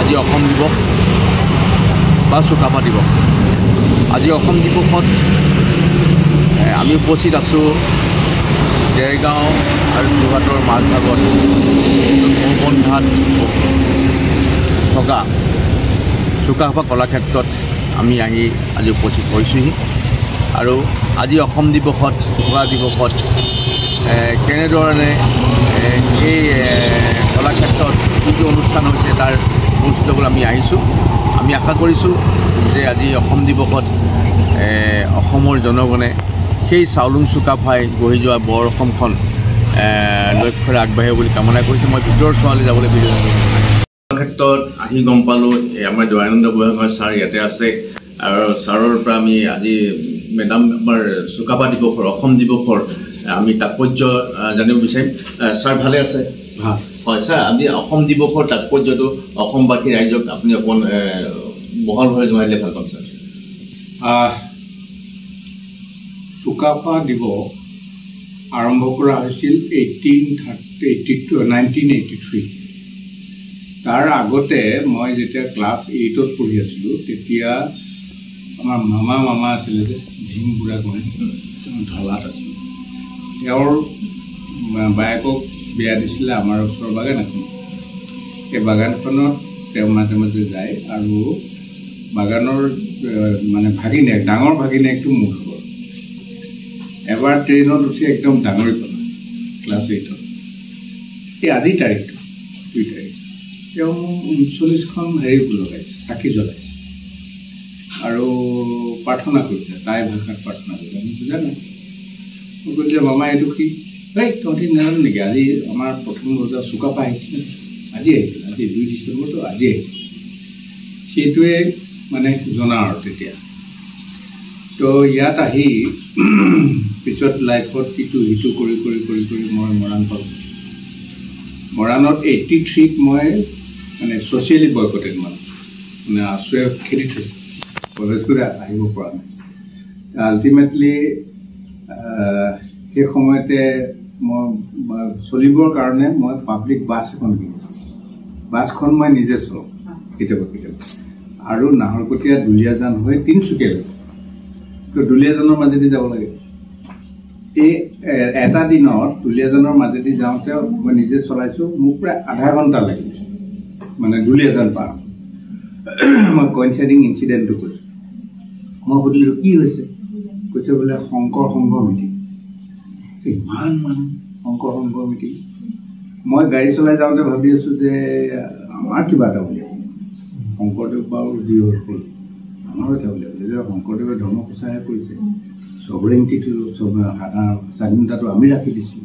আজি অসম দিৱস বা চুকাফা দিৱস। আজি অসম দিৱসত আমি উপস্থিত আছোঁ দেৰগাঁও আৰু যোৰহাটৰ মাজভাগত মৌবন্ধাত থকা চুকাফা কলাক্ষেত্ৰত আমি আজি উপস্থিত হৈছোঁহি। আৰু আজি অসম দিৱসত চুকাফা দিৱসত কেনেধৰণে এই কলাক্ষেত্ৰত যিটো অনুষ্ঠান হৈছে তাৰ বুজ ল'বলৈ আমি আহিছোঁ। আমি আশা কৰিছোঁ যে আজি অসম দিৱসত অসমৰ জনগণে সেই চাওলুং চুকাফাই গঢ়ি যোৱা বৰ অসমখন লক্ষ্যৰে আগবাঢ়ে বুলি কামনা কৰিছোঁ। মই ভিতৰৰ চোৱালৈ যাবলৈ বিচাৰিছোঁ। কলাক্ষেত্ৰত আহি গম পালোঁ আমাৰ দয়ানন্দ বুঢ়াগোহাঁই ছাৰ ইয়াতে আছে আৰু ছাৰৰ পৰা আমি আজি মেডাম আমাৰ চুকাফা দিৱসৰ অসম দিৱসৰ আমি তাৎপৰ্য জানিব বিচাৰিম। ছাৰ ভালে আছে? হয় ছাৰ, আমি অসম দিৱসৰ তাৎপৰ্যটো অসমবাসী ৰাইজক আপুনি অকণ বহলভাৱে জনাই দিলে ভাল পাম ছাৰ। চুকাফা দিৱস আৰম্ভ কৰা হৈছিল 1983। তাৰ আগতে মই যেতিয়া ক্লাছ 8ত পঢ়ি আছিলোঁ তেতিয়া আমাৰ মামা আছিলে যে ভীম বুঢ়াগোহাঁই ঢলাত আছিল। তেওঁৰ বায়েকক বিয়া দিছিলে আমাৰ ওচৰৰ বাগান এখন। সেই বাগানখনত তেওঁ মাজে মাজে যায় আৰু বাগানৰ মানে ভাগিনীয়েক, ডাঙৰ ভাগিনীয়েকটো মোৰ ঘৰ। এবাৰ ট্ৰেইনত উঠি একদম ডাঙৰি পালে ক্লাছ 8ত। এই আজিৰ তাৰিখটো 2 তাৰিখ তেওঁ 39খন লগাইছে, চাকি জ্বলাইছে আৰু প্ৰাৰ্থনা কৰিছে। টাই ভাষাত প্ৰাৰ্থনা কৰিছে, আমি বুজা নাই। মই কৈছোঁ যে মামা এইটো কি? এই তহঁতি নাজানো নেকি আজি আমাৰ প্ৰথম বজাৰ চুকাফা আহিছিলে? আজি আহিছিল, আজি 2 ডিচেম্বৰটো আজি আহিছিল। সেইটোৱে মানে জনা আৰু তেতিয়া। তো ইয়াত আহি পিছত লাইফত সিটো কৰি মই মৰাণ পালোঁ। মৰাণত 83ত মই মানে ছ'চিয়েলি বয়কটেড মানে আশ্ৰয় খেদি থৈছোঁ, কলেজ কৰি আহিব পৰা নাই। আল্টিমেটলি সেই সময়তে মই চলিবৰ কাৰণে মই পাব্লিক বাছ এখন কিনিছোঁ। বাছখন মই নিজে চলাওঁ কেতিয়াবা আৰু নাহৰকটীয়া দুলীয়াজান হৈ তিনিচুকীয়ালৈ। তো দুলীয়াজানৰ মাজেদি যাব লাগে। এই এটা দিনত দুলীয়াজানৰ মাজেদি যাওঁতে মই নিজে চলাইছোঁ, মোক প্ৰায় আধা ঘণ্টা লাগিছে মানে দুলীয়াজান পাৰ। মই কইনচাইডিং ইনচিডেণ্টটো কৈছোঁ। মই সুধিলোঁ কি হৈছে? কৈছে বোলে শংকৰ সংঘ মিটিং। ইমান মানুহ শংকৰ সংঘ মিটিং। মই গাড়ী চলাই যাওঁতে ভাবি আছোঁ যে আমাৰ কিবা এটা উলিয়াব, শংকৰদেৱ বাৰু যি হ'ল আমাৰো এটা উলিয়াব যে শংকৰদেৱে ধৰ্ম প্ৰচাৰহে কৰিছে, ছভৰেণ্টিটো স্বাধীনতাটো আমি ৰাখি দিছোঁ।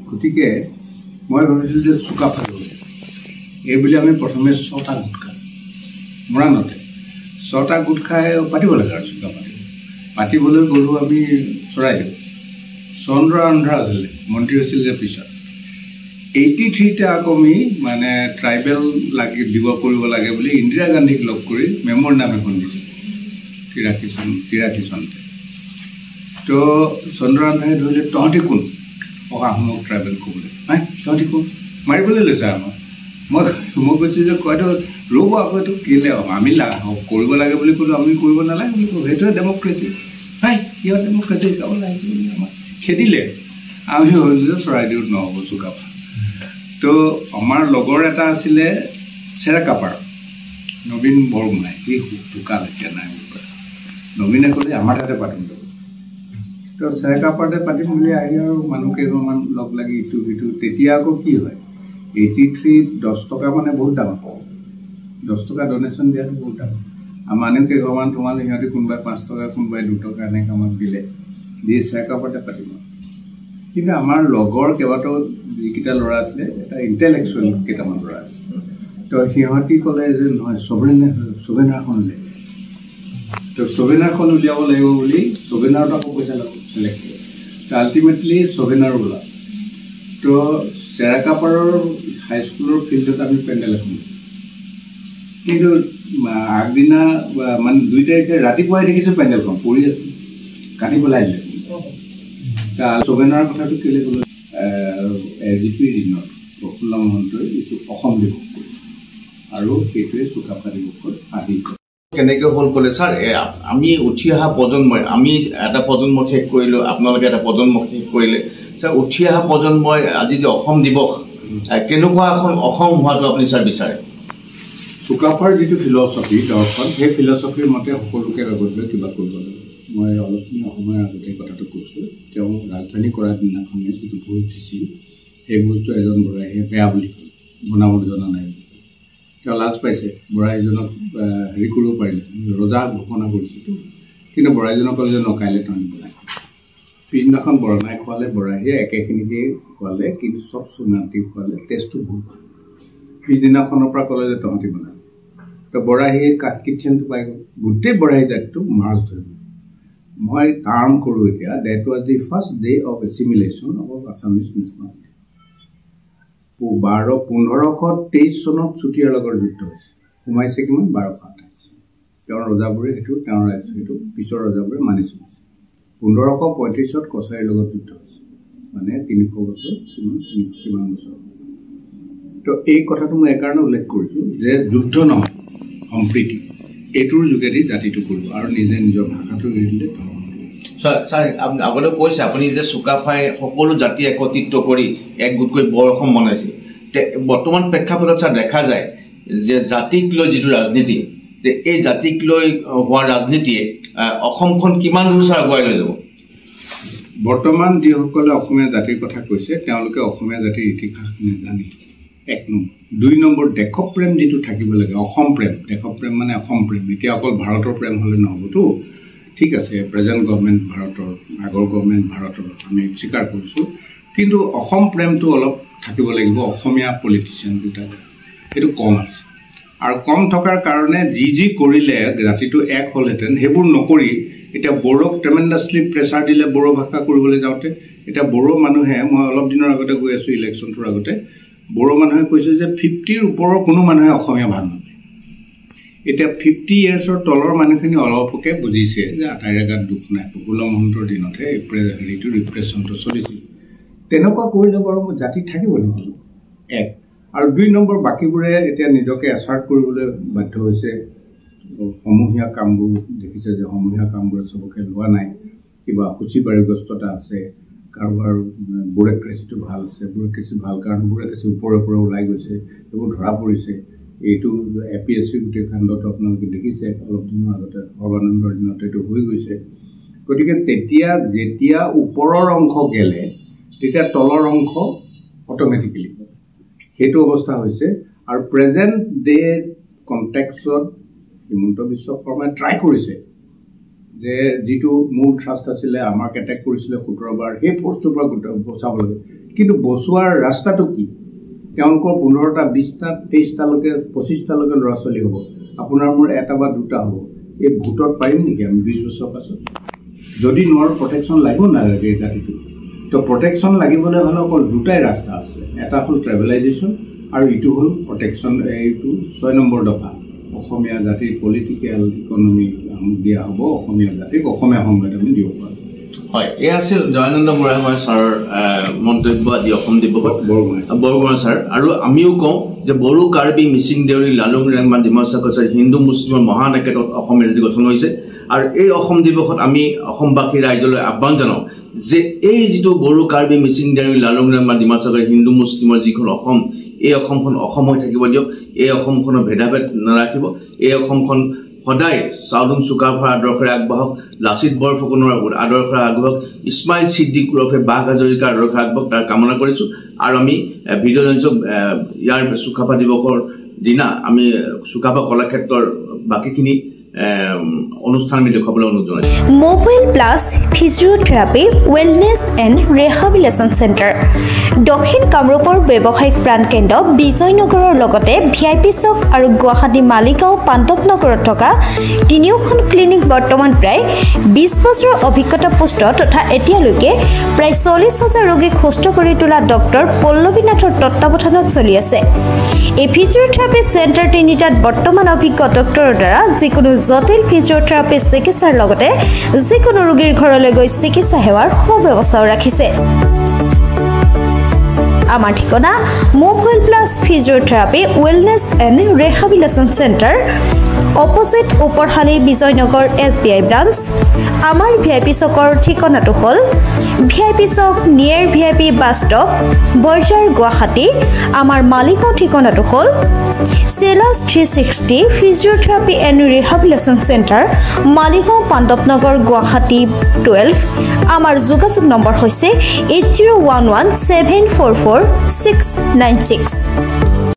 গতিকে মই ভাবিছিলোঁ যে চুকাফা এইবুলি আমি প্ৰথমে 6টা গোট খাওঁ মৰাণতে। 6টা গোট খাই পাতিব লাগে আৰু চুকাফা পাতিবলৈ গ'লোঁ আমি চৰাইদেউ। চন্দ্ৰ আন্ধ্ৰা আছিলে, মন্ত্ৰী হৈছিল যে পিছত। 83তে আকৌ আমি মানে ট্ৰাইবেল কৰিব লাগে বুলি ইন্দিৰা গান্ধীক লগ কৰি মেমৰ নাম এখন দিছিল 83 চনতে। তো চন্দ্ৰ আন্ধ্ৰাই ধৰিলে তহঁতি কোন অসমক ট্ৰাইবেল ক'বলৈ, নাই তহঁতি কোন মাৰিবলৈ লৈছে আমাক। মই কৈছোঁ যে কয়তো ৰ'ব আকৌ এইটো কেলৈ আমি কৰিব লাগে বুলি ক'লোঁ, আমি কৰিব নালাগে বুলি ক'লোঁ। সেইটোৱে ডেমক্ৰেচি। নাই সিহঁত ডেমক্ৰেচি শিকাবলৈ আহিছে বুলি আমাক খেদিলে। আমি ভাবিলোঁ যে চৰাইদেউত নহ'ব চুকাফা। তো আমাৰ লগৰ এটা আছিলে চেৰাকাপাৰ, নবীন বৰগোহাঁই, সি ঢুকাল এতিয়া নাই। নবীনে ক'লে আমাৰ তাতে পাতিম। তো চেৰাকাপাৰতে পাতিম বুলি আহি আৰু মানুহ কেইজনমান লগ লাগি ইটো সিটো। তেতিয়া আকৌ কি হয় 83ত 10 টকা মানে বহুত ডাঙৰ। 10 টকা ডনেশ্যন দিয়াটো বহুত ডাঙৰ। আৰু মানুহ কেইঘৰমান তোমালোকে সিহঁতে কোনোবাই 5 টকা কোনোবাই 2 টকা এনেকৈ আমাক দিলে, দি চেৰাকাপাৰতে পাতিম। কিন্তু আমাৰ লগৰ কেইবাটাও যিকেইটা ল'ৰা আছিলে এটা ইণ্টেলেকচুৱেল কেইটামান ল'ৰা আছিলে। তো সিহঁতি ক'লে যে নহয় ছবেনাৰখন উলিয়াই। তো ছবেনাৰখন উলিয়াব লাগিব বুলি ছবেনাৰত আকৌ পইচা চিলেক্ট কৰে। তো আল্টিমেটলি ছবেনাৰ ওলাল। তো চেৰাকাপাৰৰ হাইস্কুলৰ ফিল্ডত আমি পেণ্ডেল এখন, কিন্তু আগদিনা মানে 2 তাৰিখে ৰাতিপুৱাই দেখিছোঁ পেণ্ডেলখন পৰি আছে, কাটি পেলাই দিলে। ছবেনাৰ কথাটো কেলৈ ক'লোঁ, এজিপিৰ দিনত প্ৰফুল্ল মহন্তই এইটো অসম দিৱস আৰু সেইটোৱে চুকাফা দিৱসৰ আদি কেনেকৈ হ'ল ক'লে ছাৰ আমি উঠি অহা প্ৰজন্মই আমি এটা প্ৰজন্ম শেষ কৰিলোঁ আপোনালোকে এটা প্ৰজন্ম শেষ কৰিলে ছাৰ উঠি অহা প্ৰজন্মই আজি যে অসম দিৱস কেনেকুৱা এখন অসম হোৱাটো আপুনি ছাৰ বিচাৰে চুকাফাৰ যিটো ফিলচফি দৰ্শন সেই ফিলচফিৰ মতে সকলোকে লগত লৈ কিবা কৰিব লাগে মই অলপখিনি সময়ৰ আগতে কথাটো কৈছোঁ তেওঁ ৰাজধানী কৰাৰ দিনাখনে যিটো ভোজ দিছিল সেই ভোজটো এজন বৰাহীয়ে বেয়া বুলি ক'লে বনাবলৈ জনা নাই তেওঁ লাজ পাইছে বৰাহীজনক হেৰি কৰিব পাৰিলে ৰজা ঘোষণা কৰিছিল কিন্তু বৰাহীজনক ক'লে যে নকাইলে তেওঁ বনাই পিছদিনাখন বনাই খোৱালে বৰাহীয়ে একেখিনিকেই খোৱালে কিন্তু চব চুঙাটি খোৱালে টেষ্টটো বহুত ভাল পিছদিনাখনৰ পৰা ক'লে যে তহঁতি বনাই তো বৰাহীৰ কিটচেনটো পাই গ'ল গোটেই বৰাহী জাতিটো মাছ ধৰিব মই টাৰ্ম কৰোঁ এতিয়া that was the first day of assimilation of Assamese national 1523 চনত চুতীয়াৰ লগত যুদ্ধ হৈছে সোমাইছে কিমান 1228 তেওঁৰ ৰজাবোৰে সেইটো তেওঁৰ ৰাজ্য সেইটো পিছৰ ৰজাবোৰে মানি চলিছে 1535ত কছাৰীৰ লগত যুদ্ধ হৈছে মানে 300 বছৰ কিমান বছৰ তো এই কথাটো মই এইকাৰণে উল্লেখ কৰিছোঁ যে যুদ্ধ নহয় সম্প্ৰীতি এইটোৰ যোগেদি জাতিটো কৰিব আৰু নিজে নিজৰ ভাষাটো এৰি দিলে ছাৰ আগতে কৈছে আপুনি যে চুকাফাই সকলো জাতি একত্ৰিত কৰি এক গোটকৈ বৰ অসম বনাইছে বৰ্তমান প্ৰেক্ষাপটত ছাৰ দেখা যায় যে জাতিক লৈ যিটো ৰাজনীতি যে এই জাতিক লৈ হোৱা ৰাজনীতিয়ে অসমখন কিমান দূৰ ছাৰ আগুৱাই লৈ যাব বৰ্তমান যিসকলে অসমীয়া জাতিৰ কথা কৈছে তেওঁলোকে অসমীয়া জাতিৰ ইতিহাস নাজানে 1 নম্বৰ 2 নম্বৰ দেশপ্ৰেম যিটো থাকিব লাগে অসম প্ৰেম দেশপ্ৰেম মানে অসম প্ৰেম এতিয়া অকল ভাৰতৰ প্ৰেম হ'লে নহ'বতো ঠিক আছে প্ৰেজেণ্ট গভৰ্ণমেণ্ট ভাৰতৰ আগৰ গভৰ্ণমেণ্ট ভাৰতৰ আমি স্বীকাৰ কৰিছোঁ কিন্তু অসম প্ৰেমটো অলপ থাকিব লাগিব অসমীয়া পলিটিচিয়ান দুটা সেইটো কম আছে আৰু কম থকাৰ কাৰণে যি কৰিলে জাতিটো এক হ'লহেঁতেন সেইবোৰ নকৰি এতিয়া বড়োক ট্ৰেমেণ্ডাছলি প্ৰেছাৰ দিলে বড়ো ভাষা কৰিবলৈ যাওঁতে এতিয়া বড়ো মানুহে মই অলপ দিনৰ আগতে গৈ আছোঁ ইলেকশ্যনটোৰ আগতে বড়ো মানুহে কৈছে যে 50ৰ ওপৰৰ কোনো মানুহে অসমীয়া ভাল নাপায় এতিয়া 50 ইয়াৰ্ছৰ তলৰ মানুহখিনি অলপকে বুজিছে যে আটাইৰে গাত দুখ নাই প্ৰফুল্ল মহন্তৰ দিনতহে হেৰিটো ৰিপ্ৰেশ্যনটো চলিছিল তেনেকুৱা কৰিলে বাৰু জাতি থাকিব নেকি এক আৰু 2 নম্বৰ বাকীবোৰে এতিয়া নিজকে এছাৰ্ট কৰিবলৈ বাধ্য হৈছে সমূহীয়া কামবোৰ দেখিছে যে সমূহীয়া কামবোৰ চবকে লোৱা নাই কিবা সূচীবাৰীগ্ৰস্ততা আছে কাৰোবাৰ বুৰেক্ৰেচিটো ভাল আছে বুৰেক্ৰেচি ভাল কাৰণ বুৰেক্ৰেচি ওপৰে ওলাই গৈছে এইবোৰ ধৰা পৰিছে এইটো APSC গোটেই কাণ্ডত আপোনালোকে দেখিছে অলপ দিনৰ আগতে সৰ্বানন্দৰ দিনত এইটো হৈ গৈছে গতিকে তেতিয়া যেতিয়া ওপৰৰ অংশ গেলে তেতিয়া তলৰ অংশ অট'মেটিকেলি সেইটো অৱস্থা হৈছে আৰু প্ৰেজেণ্ট ডে কণ্টেক্সত হিমন্ত বিশ্ব শৰ্মাই ট্ৰাই কৰিছে যে যিটো মূল ট্ৰাষ্ট আছিলে আমাক এটেক কৰিছিলে 17 বাৰ সেই ফ'ৰ্চটোৰ পৰা বচাব লাগে কিন্তু বচোৱাৰ ৰাস্তাটো কি তেওঁলোকৰ 15টা 20টা 23টালৈকে 25টালৈকে ল'ৰা ছোৱালী হ'ব আপোনাৰ মোৰ এটা বা দুটা হ'ব এই ভোটত পাৰিম নেকি আমি 20 বছৰ পাছত যদি নোৱাৰো প্ৰটেকশ্যন লাগিব নালাগে জাতিটো তো প্ৰটেকশ্যন লাগিবলৈ হ'লে অকল দুটাই ৰাস্তা আছে এটা হ'ল ট্ৰেভেলাইজেশ্যন আৰু ইটো হ'ল প্ৰটেকশ্যন এইটো 6 নম্বৰ দফা অসমীয়া জাতিৰ পলিটিকেল ইকনমি দিয়া হ'ব অসমীয়া জাতিক অসমীয়া সংবাদ আমি দিব পাৰোঁ হয় এই আছিল জয়ানন্দ বুঢ়াগোহাঁই ছাৰৰ মন্তব্য আজি অসম দিৱসত বৰগোহাঁই ছাৰ আৰু আমিও কওঁ যে বড়ো কাৰ্বি মিচিং দেউৰী লালুং ৰেংমা ডিমাচা কছাৰী হিন্দু মুছলিমৰ মহান একেটত অসমীয়া জাতি গঠন হৈছে আৰু এই অসম দিৱসত আমি অসমবাসী ৰাইজলৈ আহ্বান জনাওঁ যে এই যিটো বড়ো কাৰ্বি মিচিং দেউৰী লালুং ৰেংমা ডিমাচা কছাৰী হিন্দু মুছলিমৰ যিখন অসম এই অসমখন অসম হৈ থাকিব দিয়ক এই অসমখনৰ ভেদাভেদ নাৰাখিব এই অসমখন সদায় চাউলুং চুকাফাৰ আদৰ্শৰে আগবাঢ়ক লাচিত বৰফুকনৰ আদৰ্শৰে আগবাঢ়ক ইছমাইল ছিদ্দিক ওৰফে বাঘ হাজৰিকাৰ আদৰ্শৰে আগবাঢ়ক তাৰ কামনা কৰিছোঁ আৰু আমি ভিডিঅ' জানিছোঁ ইয়াৰ চুকাফা দিৱসৰ দিনা আমি চুকাফা কলাক্ষেত্ৰৰ বাকীখিনি অনুষ্ঠান আমি দেখুৱাবলৈ অনুৰোধ জনাইছোঁ mobile plus physiotherapy wellness and rehabilitation centre দক্ষিণ কামৰূপৰ ব্যৱসায়িক প্ৰাণকেন্দ্ৰ বিজয়নগৰৰ লগতে VIP চক আৰু গুৱাহাটী মালিগাঁও পাণ্ডৱনগৰত থকা তিনিওখন ক্লিনিক বৰ্তমান প্ৰায় 20 বছৰৰ অভিজ্ঞতা পুষ্ট তথা এতিয়ালৈকে প্ৰায় 40,000 ৰোগীক সুস্থ কৰি তোলা ডক্টৰ পল্লৱী নাথৰ তত্ত্বাৱধানত চলি আছে এই ফিজিঅ'থেৰাপি চেণ্টাৰ তিনিটাত বৰ্তমান অভিজ্ঞ ডক্টৰৰ দ্বাৰা যিকোনো জটিল ফিজিঅ'থেৰাপি চিকিৎসাৰ লগতে যিকোনো ৰোগীৰ ঘৰলৈ গৈ চিকিৎসা সেৱাৰ সুব্যৱস্থাও ৰাখিছে আমাৰ ঠিকনা mobile Sohel Plus Physiotherapy Wellness and Rehabilitation Center, opposite Uporhali Bijoynagar SBI branch. Amar VIP Sokor Thikonatu hol VIP Sok near VIP bus stop, Borjar Guwahati. Amar Maliko Thikonatu hol Celas 360 Physiotherapy and Rehabilitation Center, Maliko Pandopnagar Guwahati 12. Amar Jogasuk number hoise 8011 744 696.